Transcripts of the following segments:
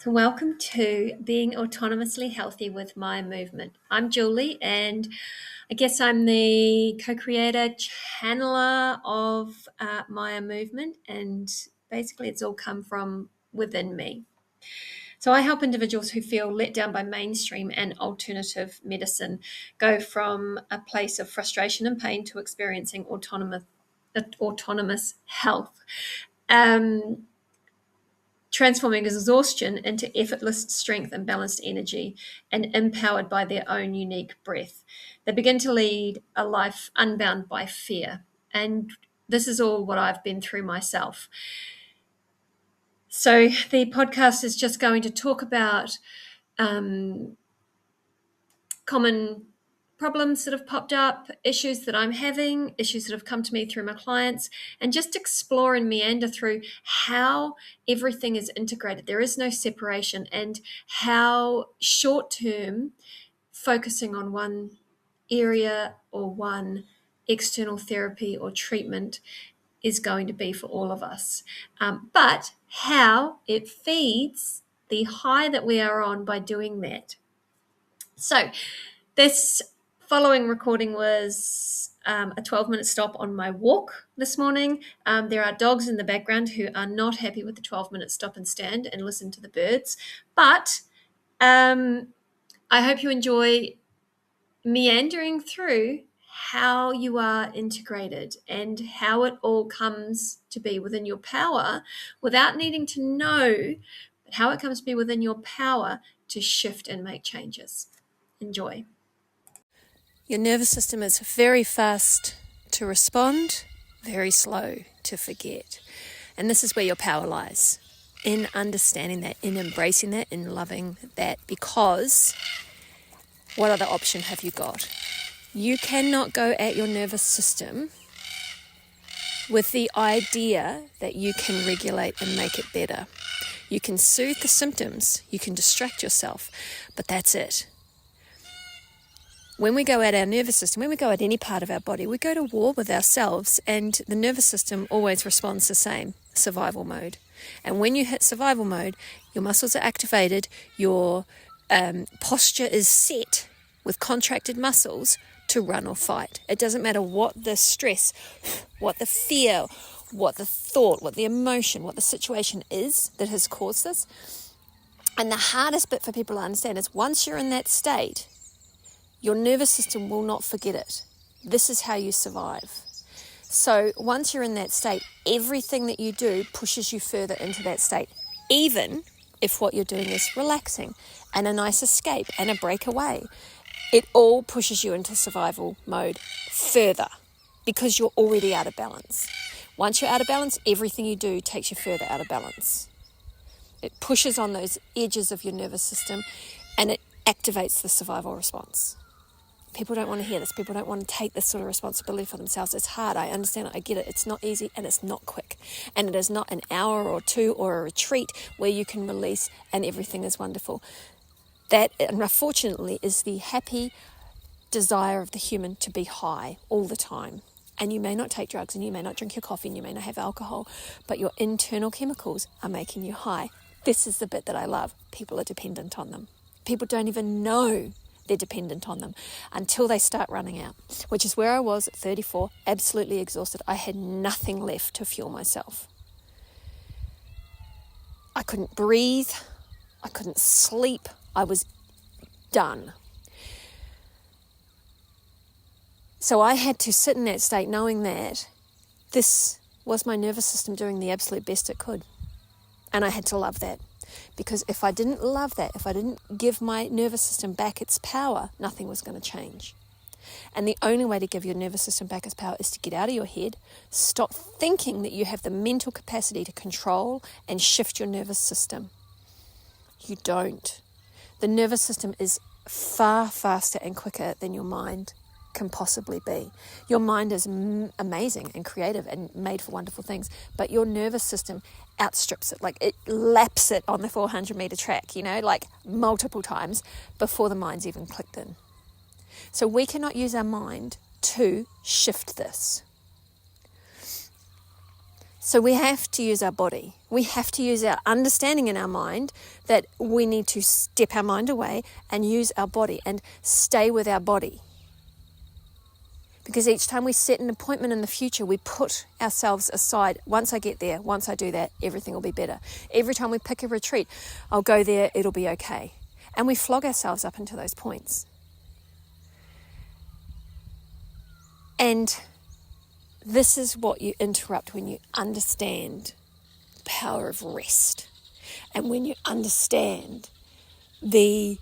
So, welcome to Being Autonomously Healthy with Maya Movement. I'm Julie, and I guess I'm the co-creator, channeler of Maya Movement, and basically it's all come from within me. So I help individuals who feel let down by mainstream and alternative medicine go from a place of frustration and pain to experiencing autonomous health. Transforming exhaustion into effortless strength and balanced energy, and empowered by their own unique breath. They begin to lead a life unbound by fear. And this is all what I've been through myself. So the podcast is just going to talk about common problems that have popped up, issues that I'm having, issues that have come to me through my clients, and just explore and meander through how everything is integrated. There is no separation, and how short-term focusing on one area or one external therapy or treatment is going to be for all of us. But how it feeds the high that we are on by doing that. So this following recording was a 12-minute stop on my walk this morning. There are dogs in the background who are not happy with the 12-minute stop and stand and listen to the birds. But I hope you enjoy meandering through how you are integrated and how it all comes to be within your power without needing to know, but how it comes to be within your power to shift and make changes. Enjoy. Your nervous system is very fast to respond, very slow to forget. And this is where your power lies, in understanding that, in embracing that, in loving that, because what other option have you got? You cannot go at your nervous system with the idea that you can regulate and make it better. You can soothe the symptoms, you can distract yourself, but that's it. When we go at our nervous system, when we go at any part of our body, we go to war with ourselves, and the nervous system always responds the same, survival mode. And when you hit survival mode, your muscles are activated, your posture is set with contracted muscles to run or fight. It doesn't matter what the stress, what the fear, what the thought, what the emotion, what the situation is that has caused this. And the hardest bit for people to understand is once you're in that state, your nervous system will not forget it. This is how you survive. So once you're in that state, everything that you do pushes you further into that state, even if what you're doing is relaxing and a nice escape and a breakaway. It all pushes you into survival mode further because you're already out of balance. Once you're out of balance, everything you do takes you further out of balance. It pushes on those edges of your nervous system and it activates the survival response. People don't want to hear this. People don't want to take this sort of responsibility for themselves. It's hard. I understand it. I get it. It's not easy and it's not quick. And it is not an hour or two or a retreat where you can release and everything is wonderful. That, unfortunately, is the happy desire of the human to be high all the time. And you may not take drugs and you may not drink your coffee and you may not have alcohol, but your internal chemicals are making you high. This is the bit that I love. People are dependent on them. People don't even know they're dependent on them until they start running out, which is where I was at 34, absolutely exhausted. I had nothing left to fuel myself. I couldn't breathe. I couldn't sleep. I was done. So I had to sit in that state knowing that this was my nervous system doing the absolute best it could. And I had to love that. Because if I didn't love that, if I didn't give my nervous system back its power, nothing was going to change. And the only way to give your nervous system back its power is to get out of your head, stop thinking that you have the mental capacity to control and shift your nervous system. You don't. The nervous system is far faster and quicker than your mind can possibly be. Your mind is amazing and creative and made for wonderful things, but your nervous system outstrips it. Like it laps it on the 400-meter track, like multiple times before the mind's even clicked in. So we cannot use our mind to shift this. So we have to use our body. We have to use our understanding in our mind that we need to step our mind away and use our body and stay with our body. Because each time we set an appointment in the future, we put ourselves aside. Once I get there, once I do that, everything will be better. Every time we pick a retreat, I'll go there, it'll be okay. And we flog ourselves up into those points. And this is what you interrupt when you understand the power of rest. And when you understand the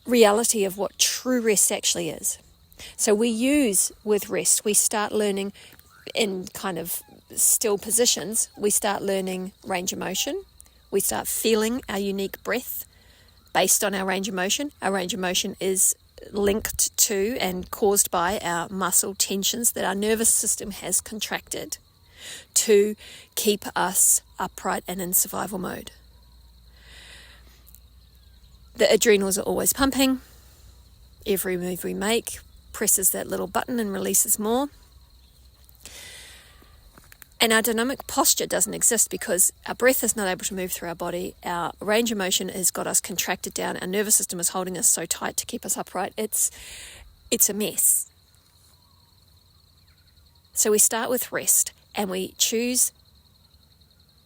reality of what true rest actually is. So we use with rest, we start learning in kind of still positions, we start learning range of motion, we start feeling our unique breath based on our range of motion. Our range of motion is linked to and caused by our muscle tensions that our nervous system has contracted to keep us upright and in survival mode. The adrenals are always pumping. Every move we make presses that little button and releases more. And our dynamic posture doesn't exist because our breath is not able to move through our body. Our range of motion has got us contracted down. Our nervous system is holding us so tight to keep us upright. It's a mess. So we start with rest and we choose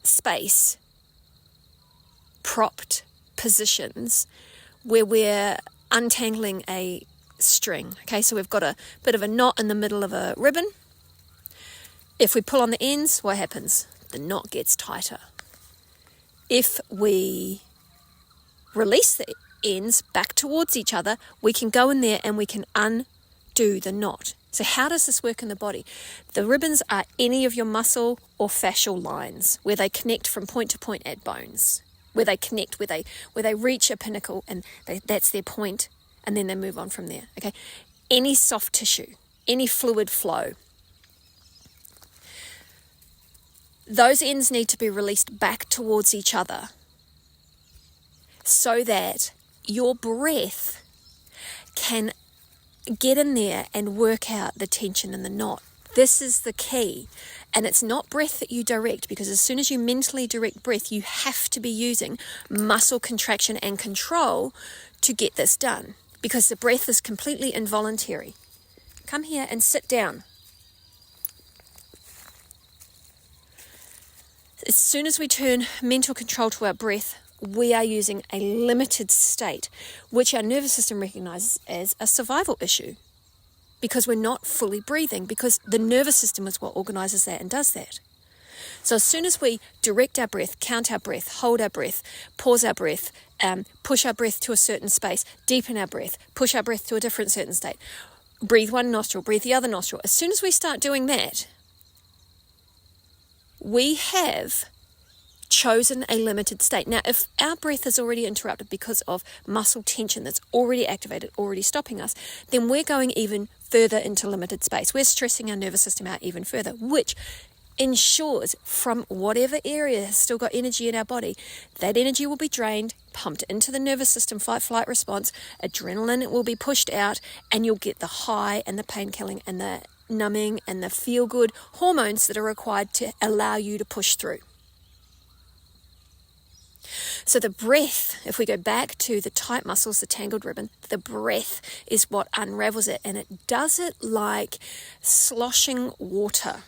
space, propped positions where we're untangling a string. Okay, so we've got a bit of a knot in the middle of a ribbon. If we pull on the ends, what happens? The knot gets tighter. If we release the ends back towards each other, we can go in there and we can undo the knot. So how does this work in the body? The ribbons are any of your muscle or fascial lines where they connect from point to point at bones, where they connect, where they reach a pinnacle and that's their point, and then they move on from there. Okay, any soft tissue, any fluid flow, those ends need to be released back towards each other so that your breath can get in there and work out the tension in the knot. This is the key. And it's not breath that you direct, because as soon as you mentally direct breath, you have to be using muscle contraction and control to get this done, because the breath is completely involuntary. Come here and sit down. As soon as we turn mental control to our breath, we are using a limited state, which our nervous system recognizes as a survival issue, because we're not fully breathing, because the nervous system is what organizes that and does that. So as soon as we direct our breath, count our breath, hold our breath, pause our breath, push our breath to a certain space, deepen our breath, push our breath to a different certain state, breathe one nostril, breathe the other nostril. As soon as we start doing that, we have chosen a limited state. Now, if our breath is already interrupted because of muscle tension that's already activated, already stopping us, then we're going even further into limited space. We're stressing our nervous system out even further, which ensures from whatever area has still got energy in our body, that energy will be drained, pumped into the nervous system fight-flight response, adrenaline will be pushed out, and you'll get the high and the pain-killing and the numbing and the feel-good hormones that are required to allow you to push through. So the breath, if we go back to the tight muscles, the tangled ribbon, the breath is what unravels it, and it does it like sloshing water,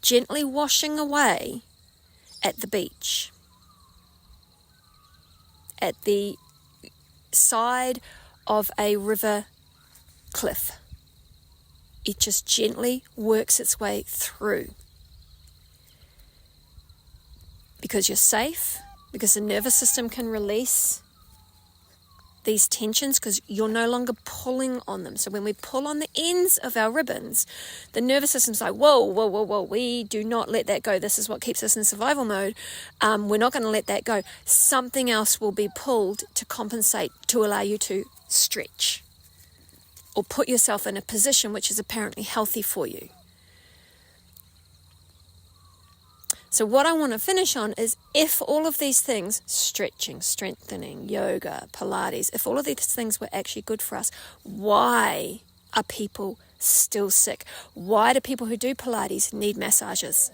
gently washing away at the beach, at the side of a river cliff. It just gently works its way through, because you're safe, because the nervous system can release these tensions because you're no longer pulling on them. So when we pull on the ends of our ribbons, the nervous system's like, whoa, we do not let that go. This is what keeps us in survival mode. We're not going to let that go. Something else will be pulled to compensate, to allow you to stretch or put yourself in a position which is apparently healthy for you. So what I want to finish on is, if all of these things, stretching, strengthening, yoga, Pilates, if all of these things were actually good for us, why are people still sick? Why do people who do Pilates need massages?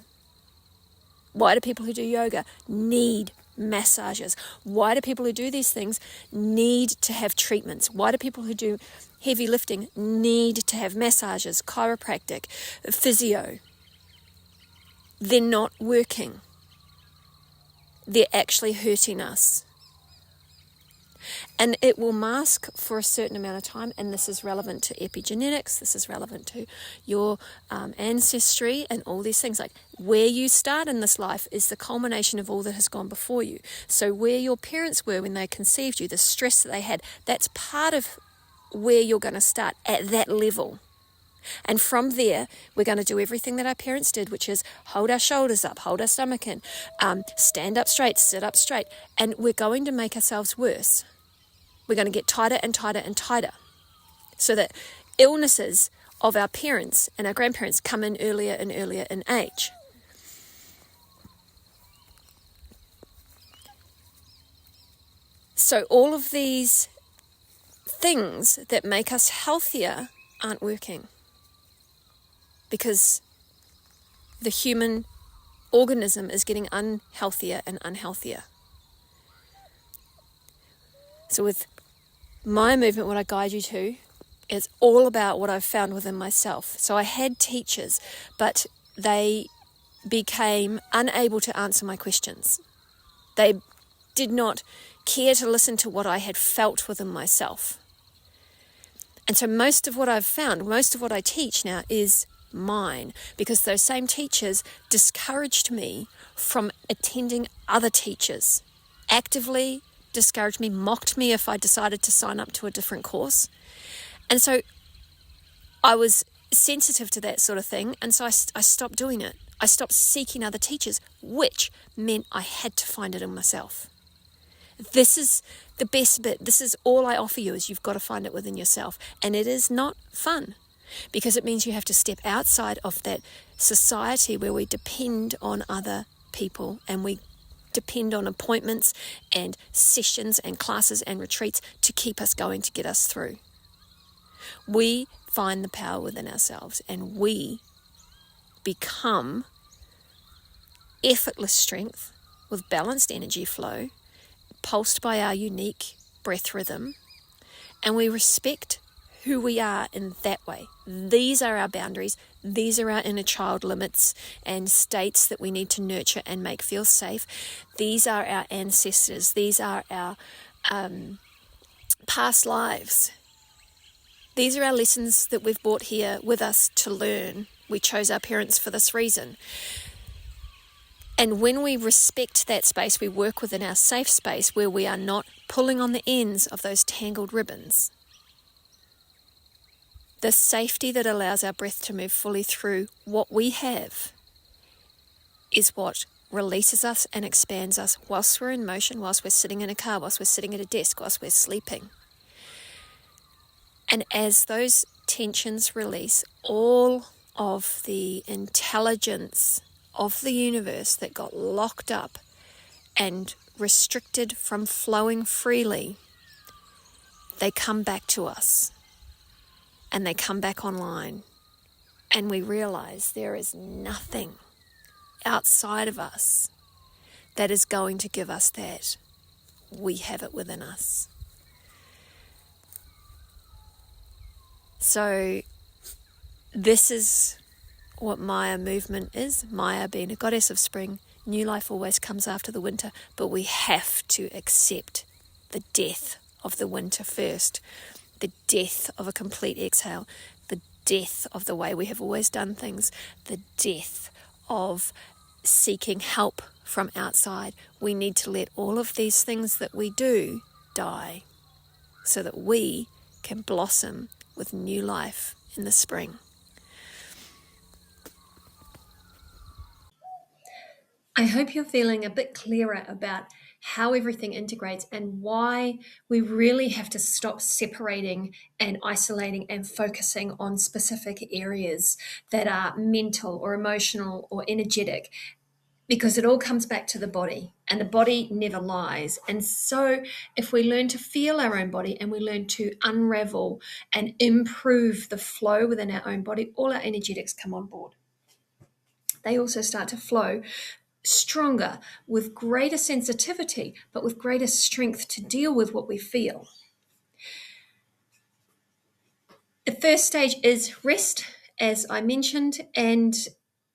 Why do people who do yoga need massages? Why do people who do these things need to have treatments? Why do people who do heavy lifting need to have massages, chiropractic, physio? They're not working. They're actually hurting us. And it will mask for a certain amount of time, and this is relevant to epigenetics, this is relevant to your ancestry and all these things. Like, where you start in this life is the culmination of all that has gone before you. So where your parents were when they conceived you, the stress that they had, that's part of where you're going to start at that level. And from there, we're going to do everything that our parents did, which is hold our shoulders up, hold our stomach in, stand up straight, sit up straight, and we're going to make ourselves worse. We're going to get tighter and tighter and tighter, so that illnesses of our parents and our grandparents come in earlier and earlier in age. So all of these things that make us healthier aren't working, because the human organism is getting unhealthier and unhealthier. So with my movement, what I guide you to is all about what I've found within myself. So I had teachers, but they became unable to answer my questions. They did not care to listen to what I had felt within myself. And so most of what I've found, most of what I teach now is mine, because those same teachers discouraged me from attending other teachers, actively discouraged me, mocked me if I decided to sign up to a different course. And so I was sensitive to that sort of thing, and so I stopped doing it. I stopped seeking other teachers, which meant I had to find it in myself. This is the best bit. This is all I offer you, is you've got to find it within yourself. And it is not fun, because it means you have to step outside of that society where we depend on other people, and we depend on appointments and sessions and classes and retreats to keep us going, to get us through. We find the power within ourselves, and we become effortless strength with balanced energy flow, pulsed by our unique breath rhythm, and we respect who we are in that way. These are our boundaries. These are our inner child limits and states that we need to nurture and make feel safe. These are our ancestors. These are our past lives. These are our lessons that we've brought here with us to learn. We chose our parents for this reason. And when we respect that space, we work within our safe space where we are not pulling on the ends of those tangled ribbons. The safety that allows our breath to move fully through what we have is what releases us and expands us whilst we're in motion, whilst we're sitting in a car, whilst we're sitting at a desk, whilst we're sleeping. And as those tensions release, all of the intelligence of the universe that got locked up and restricted from flowing freely, they come back to us. And they come back online, and we realize there is nothing outside of us that is going to give us that. We have it within us. So this is what Maya movement is. Maya being a goddess of spring. New life always comes after the winter, but we have to accept the death of the winter first. The death of a complete exhale, the death of the way we have always done things, the death of seeking help from outside. We need to let all of these things that we do die so that we can blossom with new life in the spring. I hope you're feeling a bit clearer about how everything integrates and why we really have to stop separating and isolating and focusing on specific areas that are mental or emotional or energetic, because it all comes back to the body, and the body never lies. And so if we learn to feel our own body and we learn to unravel and improve the flow within our own body, all our energetics come on board. They also start to flow stronger, with greater sensitivity, but with greater strength to deal with what we feel. The first stage is rest, as I mentioned, and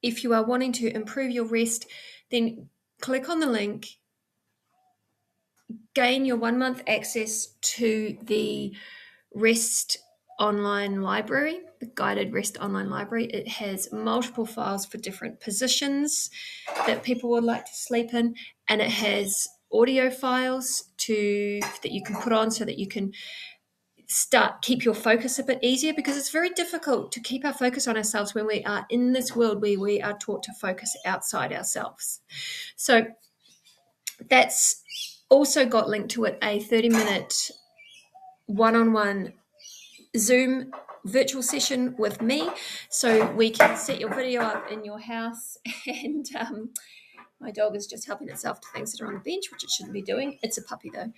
if you are wanting to improve your rest, then click on the link, gain your 1 month access to the rest online library, the guided rest online library. It has multiple files for different positions that people would like to sleep in, and it has audio files that you can put on so that you can keep your focus a bit easier, because it's very difficult to keep our focus on ourselves when we are in this world where we are taught to focus outside ourselves. So that's also got linked to it a 30-minute one-on-one Zoom virtual session with me, so we can set your video up in your house. And my dog is just helping itself to things that are on the bench, which it shouldn't be doing. It's a puppy though.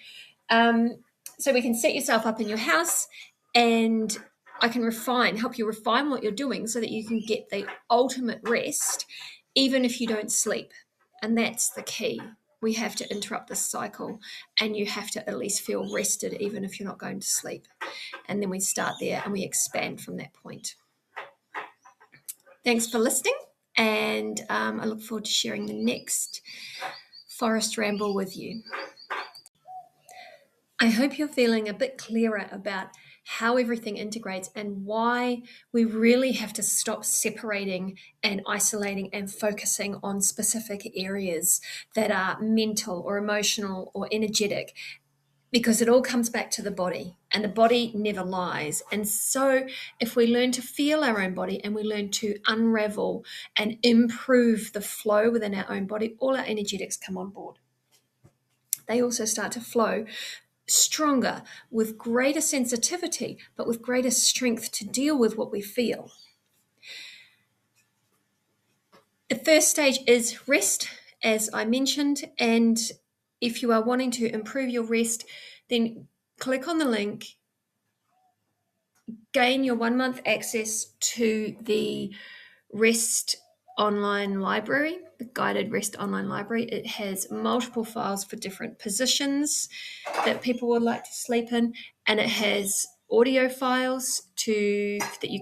So we can set yourself up in your house, and I can help you refine what you're doing so that you can get the ultimate rest, even if you don't sleep. And that's the key. We have to interrupt this cycle, and you have to at least feel rested, even if you're not going to sleep. And then we start there and we expand from that point. Thanks for listening, and I look forward to sharing the next forest ramble with you. I hope you're feeling a bit clearer about how everything integrates and why we really have to stop separating and isolating and focusing on specific areas that are mental or emotional or energetic, because it all comes back to the body, and the body never lies. And so if we learn to feel our own body and we learn to unravel and improve the flow within our own body, all our energetics come on board. They also start to flow stronger, with greater sensitivity, but with greater strength to deal with what we feel. The first stage is rest, as I mentioned, and if you are wanting to improve your rest, then click on the link, gain your 1 month access to the rest online library, the guided rest online library. It has multiple files for different positions that people would like to sleep in, and it has audio files that you